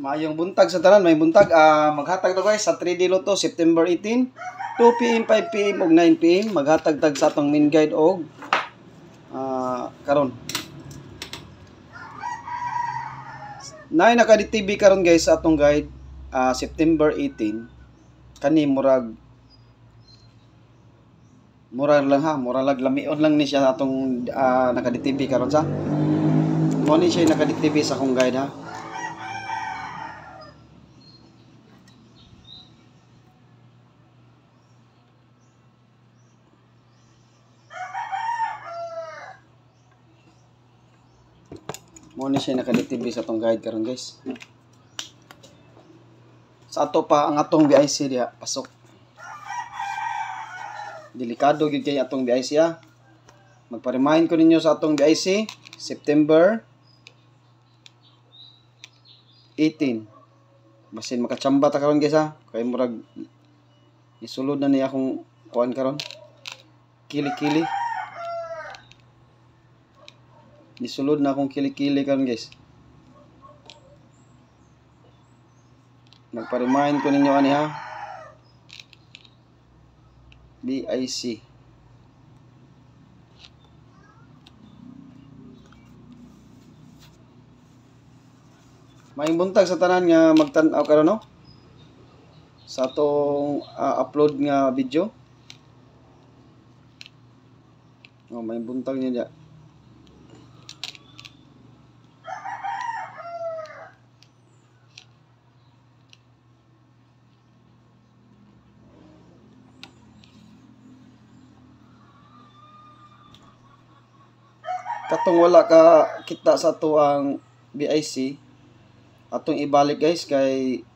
Maayong buntag sa tanan, may buntag. Maghatag to guys sa 3D Lotto September 18, 2 PM, 5 PM ug 9 PM. Maghatag-tag sa atong main guide og karon. Nay naka-DTV karon guys sa atong guide September 18. Kani murag lang ha, murag lamion lang ni siya atong naka-DTV karon sa. Mo ni siya naka-DTV sa akong guide ha. Mo ni siya naka-DTV sa atong guide karon guys. Sa ato pa ang atong BIC diha pasok. Delikado gyud kay atong BIC ha. Magpa-remind ko ninyo sa atong BIC September 18. Basin makachamba ta karon guys ha. Kay murag isulod na niya akong kuan karon. Kili-kili. Isulod na akong kili-kili karon guys. Magpa-remind ko ninyo ani ha. BIC. Maayong buntag sa tanan nga magtan-aw karon no. Sa atong upload nga video. Maayong buntag niya. Katong wala ka kita sa ato ang BIC, atong ibalik guys kay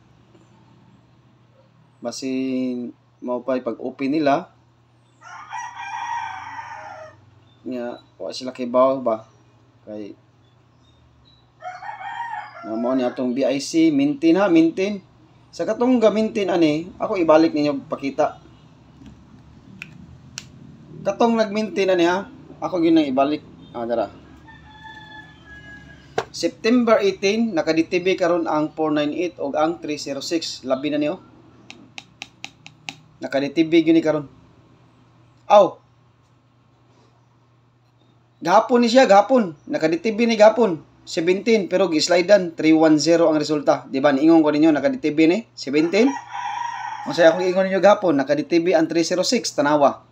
basin mao pa pag-open nila nya wa sila kay baw ba kay mo ni atong BIC maintain ha, maintain sa katong ga-maintain ani ako ibalik ninyo pakita katong nag-maintain ani ha ako gyud nang ibalik. Dara. September 18, naka-DTV karon ang 498 o ang 306. Labi na niyo. Naka-DTV gyud ni karon. Aw. Gahapon ni siya, gahapon. Naka-DTV ni gahapon. 17 pero gi-slidean 310 ang resulta. Di ba? Niingon ko ninyo naka-DTV ni 17. Masaya akong ingon ninyo gahapon, naka-DTV ang 306 tanawa.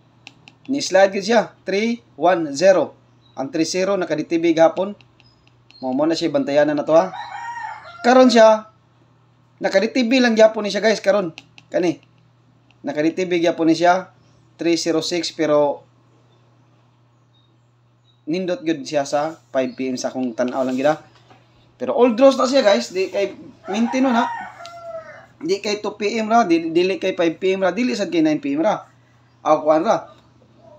Ni-slide gyud siya 310. Ang 3-0 naka-DTV gahapon. Mo na siya bantayanan na to ha. Karon siya naka-DTV lang gyapon ni siya guys karon. Kani. Naka-DTV gyapon ni siya 306 pero nindot gyud siya sa 5 PM sa akong tan-aw lang gid ha. Pero all draws na siya guys, di kay maintain na. Di kay 2 PM ra, dili kay 5 PM ra, dili sad kay 9 PM ra. Aw kuan ra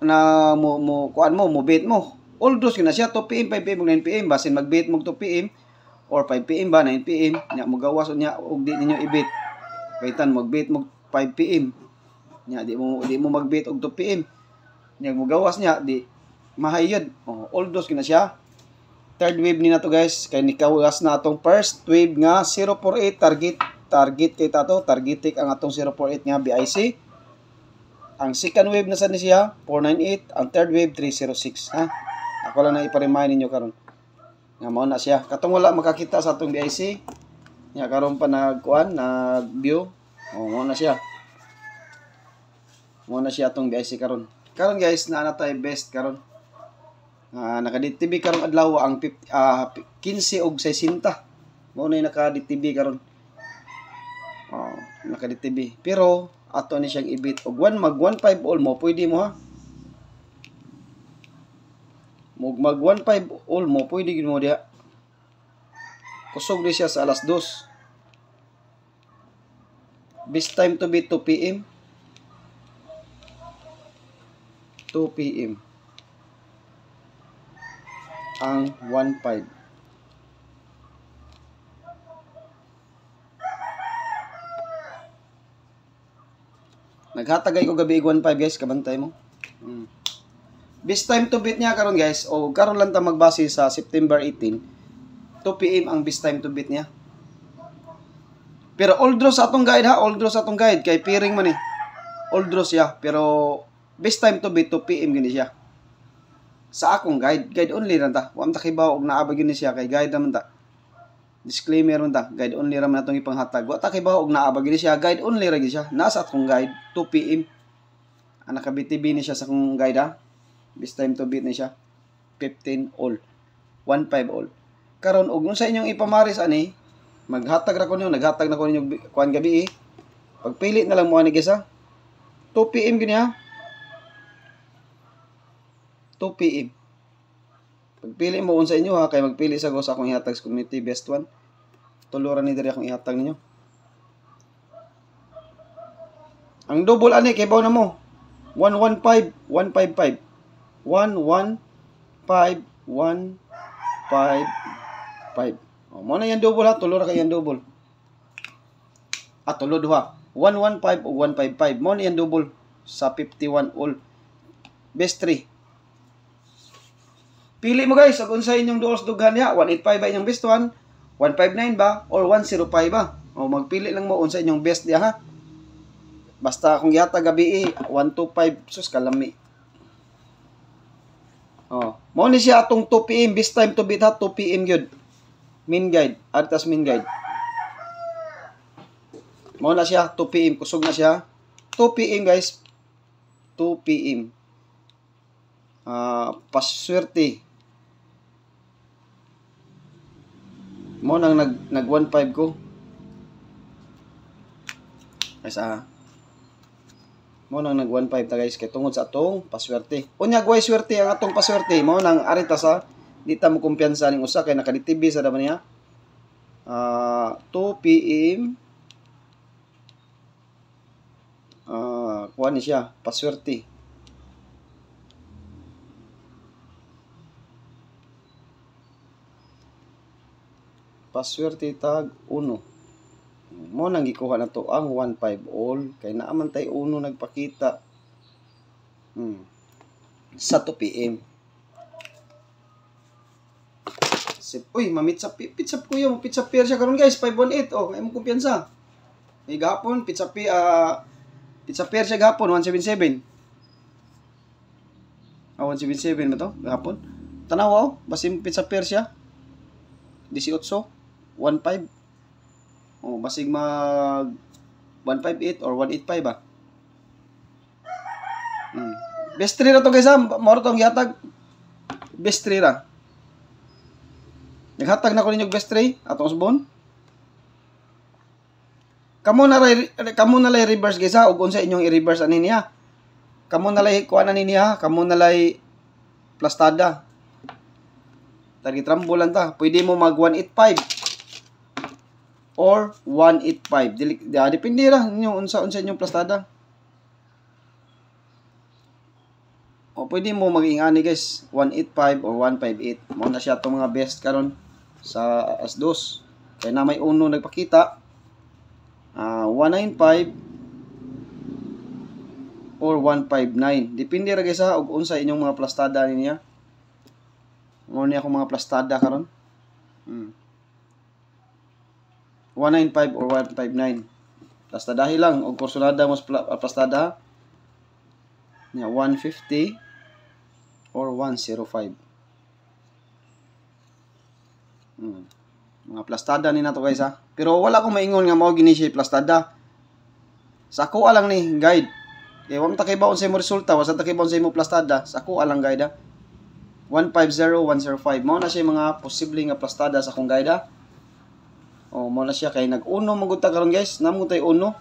na mo kuan mo bet mo. All draws yun na siya, 2 PM, 5 PM, 9 PM. Basin mag-bet mo 2 PM or 5 PM ba, 9 PM. Nya, magawas o niya, huwag di ninyo i-bet. Kaitan, mag-bet mo 5 PM. Nya, di mo mag-bet og 2 PM. Nya, magawas niya, di mahayod. All draws yun na siya. Third wave ni na to guys. Kaya nikawas na atong first wave nga 048 target kay tato. Targetik ang atong 048 nga BIC. Ang second wave na sa ni siya, 498. Ang third wave, 306. Ha? Ako lang na ipa-remind ninyo karon. Nga mao na siya. Katong wala makakita sa atong BIC. Nya karon pa nagkuan, nag-view. Mao na siya. Mao na siya atong BIC karon. Karon guys, naa na tay best karon. Naka-DTV karon adlaw ang 15 og 60. Mao na naka-DTV karon. Naka-DTV. Pero ato ni siyang ibit og 1 mag 15 all mo pwede mo ha. Mag 15 all mo pwede gid mo diha. Kusog di siya sa alas 2. Best time to beat 2 PM. 2 PM. Ang 15. Naghatagay ko gabi 15 guys, kabantay mo. Best time to beat niya karon guys, o karon lang ta magbase sa September 18. 2 PM ang best time to beat niya. Pero old draw sa atong guide ha, old draw sa atong guide kay piring man eh. Old draw siya, pero best time to beat 2 PM gini siya. Sa akong guide only ra ta. Wa man ta kibaw og naabag gini siya kay guide naman ta. Disclaimer man ta, guide only ra man atong ipanghatag. Wa ta kibaw og naabag gini siya, guide only ra gid siya. Nasa atong guide 2 PM. Ang nakabitibi ni siya sa akong guide ha. Best time to beat ni siya 15 all. 15 all. Karon og unsa inyong ipamaris ani, maghatag ra ko ninyo, naghatag na ko ninyo kuan gabi eh. Pagpili na lang mo ani guys ha. 2 PM gini ha. 2 PM. Pagpili mo unsa inyo ha, kay magpili sa go sa akong ihatag sa community best one. Tuluran ni diri akong ihatag ninyo. Ang double ani kay baw na mo. 115, 155. 115, 155. O, mo na yan double ha, tulo ra kay yan double. Tulo duha. 115 o 155. Mo na yan double sa 51 all. Best 3. Pili mo guys, kung sa inyong duos dughan niya, 185 ba inyong best 1, 159 ba, or 105 ba. O magpili lang mo unsa inyong best niya ha. Basta kung yata gabi 125 sus kalami. Oh, mo ni siya atong 2 PM best time to beat ha, 2 PM gyud. Min guide, adtas min guide. Mo na siya 2 PM kusog na siya. 2 PM guys. 2 PM. Paswerte. Mo nang nag 15 ko. Guys mo nang nag 15 ta guys kay tungod sa atong paswerte. Unya guys swerte ang atong paswerte mo nang arita sa di ta mo kumpiyansa ning usa kay nakaditibi sa daman niya. 2 PM kuan ni siya paswerte. Paswerte tag 1. Mo nang gikuha na to ang 15 all kay naaman tay uno nagpakita. Sa 2 PM. Uy, pizza ko yung pizza pair siya karon guys 518. Oh, ay mo kumpiyansa. Ay gahapon pizza pair siya gahapon 177. 177 ba to? Gahapon. Tanaw oh, basim pizza pair siya. 18 15. Oh, basig mag 158 or 185 ba? Best 3 ra to guys ha. Moro tong gihatag. Best 3 ra. Naghatag na ko ninyo best 3 atong usbon. Kamo na lay reverse guys ha. Ug unsa inyong i-reverse ani niya. Kamo na lay kuan ani niya, kamo na lay plastada. Tagi trambulan ta. Pwede mo mag 185 or 185. Depende ra ninyo unsa inyong plastada. O pwede mo mag-ingani guys 185 or 158. Mo na siya tong mga best karon sa as-2. Kay na may uno nagpakita 195 or 159. Depende ra guys ha ug unsa inyong mga plastada niya. Mo ni ako mga plastada karon. 195 or 159. Plastadahi lang og kursulada mo plastada niya 150 or 105. Mga plastada ni nato guys ha. Pero wala akong maingon nga mao gini siya plastada. Sa ako alang ni guide. Kay wa man ta kay baon sa imo resulta, wa sa ta kay baon sa imo plastada. Sa ako alang guide ha. 150 105 mao na siya mga posible nga plastada sa akong guide ha. Oh, mo na siya kay nag-uno magunta karon guys, namo tay uno.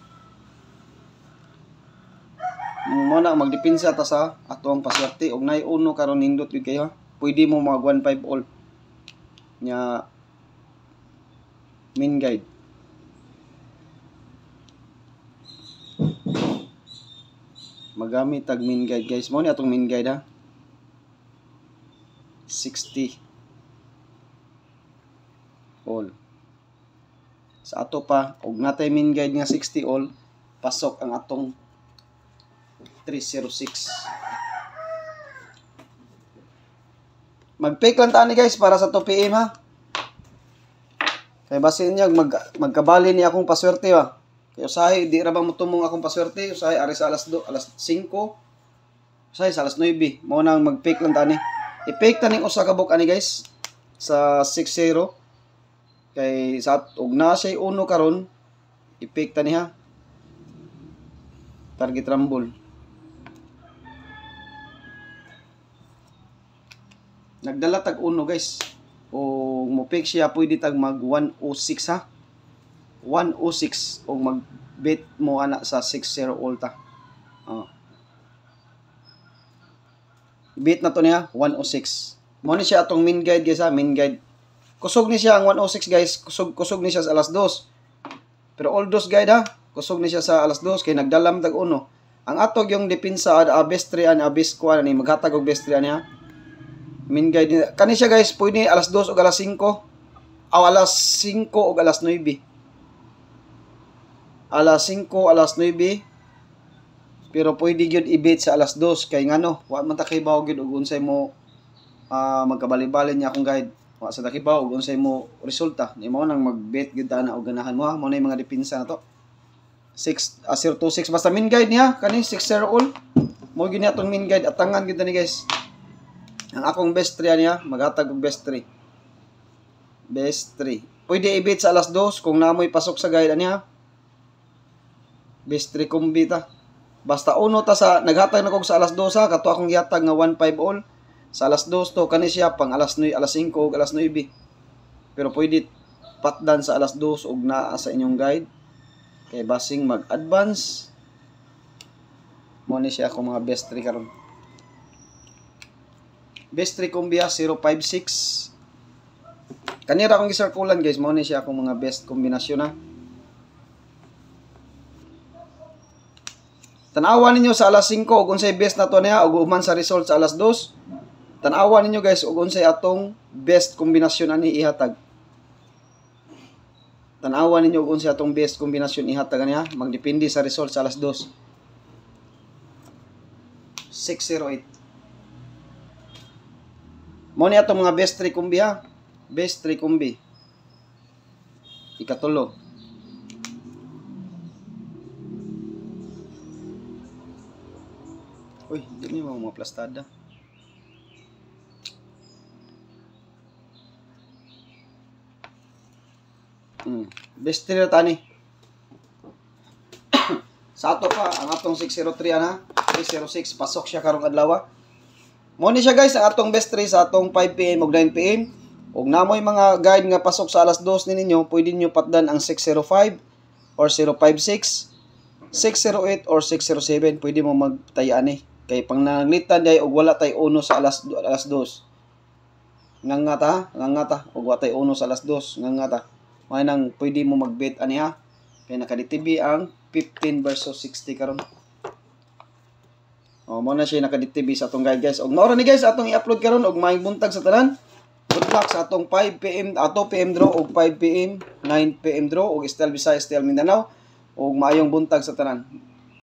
Mo na magdepensa ta sa ato ang paswerte og nay uno karon nindot gyud kayo. Pwede mo mag 15 all. Nya min guide. Magamit tag min guide guys. Mo ni atong min guide ha. 60 all. Sa ato pa og natay min guide nga 60 all, pasok ang atong 306. Mag-fake lang tani guys para sa 2 PM ha. Kay basin niya magkabali ni akong paswerte ba. Kay usahay di ra ba motumong akong paswerte, usahay ari sa alas 5. Usahay sa alas 9. Mao nang mag-fake lang tani. I-fake taning usa ka book ani guys sa 6-0. Kay sa ug na siya uno karon, i-fake tani ha. Target rumble. Nagdala tag uno guys. O mo pick siya pwede tag mag 106 ha. 106 o mag bet mo ana sa 6-0 ulta. Bet na to niya 106. Mo ni siya atong main guide guys ha, main guide. Kusog ni siya ang 106 guys. Kusog ni siya sa alas 2. Pero all those guide ha, kusog ni siya sa alas 2 kay nagdalam tag uno. Ang atog yung depensa best 3 ani best 4 ani maghatag og best 3 ani ha. Main guide kani siya guys, pwede alas 2 o alas 5 o alas 5 o alas 9. Alas 5, alas 9. Pero pwede gyud i-bet sa alas 2 kay ngano, wa man ta kay bawo gyud og unsay mo magkabali-bali niya akong guide. Wa sa takibaw og unsay mo resulta. Ni mo nang mag-bet gyud ana og ganahan mo ha. Mo na yung mga depensa na to. 026 basta main guide niya kani 6-0 all. Mo gyud niya tong main guide atangan gyud ni guys. Ang akong best 3 niya, maghatag og best 3. Best 3. Pwede i-bet sa alas 2 kung namoy pasok sa guide niya. Best 3 kombi ta. Basta uno ta sa naghatag na kog sa alas 2 ha, kato akong gihatag nga 1-5 all. Sa alas 2 to kani siya pang alas 9, alas 5 ug alas 9. Pero pwede patdan sa alas 2 ug naa sa inyong guide. Kay basing mag-advance. Mo ni siya akong mga best 3 karon. Best 3 kombiya 056. Kanira akong gisirkulan guys, mao ni siya akong mga best kombinasyon ha. Tanawan ninyo sa alas 5 ug unsay best na to niya ug human sa result sa alas 2. Tanawan ninyo guys ug unsay atong best kombinasyon ani ihatag. Tanawan ninyo ug unsay atong best kombinasyon ihatag niya, magdepende sa result sa alas 2. 608. Mo ni atong mga best 3 kombi ha. Best 3 kombi. Ikatulo. Uy, di ni mga plastada. Best 3 tani. Sa ato pa ang atong 603 ana, 306 pasok siya karong adlaw. Mo ni siya guys ang atong best 3 sa atong 5 PM ug 9 PM. Ug namoy mga guide nga pasok sa alas 2 ni ninyo, pwede niyo patdan ang 605 or 056, 608 or 607. Pwede mo magtayaan ni. Kay pang nanglitan day og wala tay uno sa alas 2. Ngangata og wala tay uno sa alas 2. Ngangata. May nang pwede mo magbet ani ha. Kay nakaditibi ang 15 versus 60 karon. Mo na siya nakaditibi sa atong guide guys. Og maura ni guys atong i-upload karon og maayong buntag sa tanan. Good luck sa atong 5 PM ato PM draw og 5 PM, 9 PM draw og Style Visayas, Style Mindanao og maayong buntag sa tanan.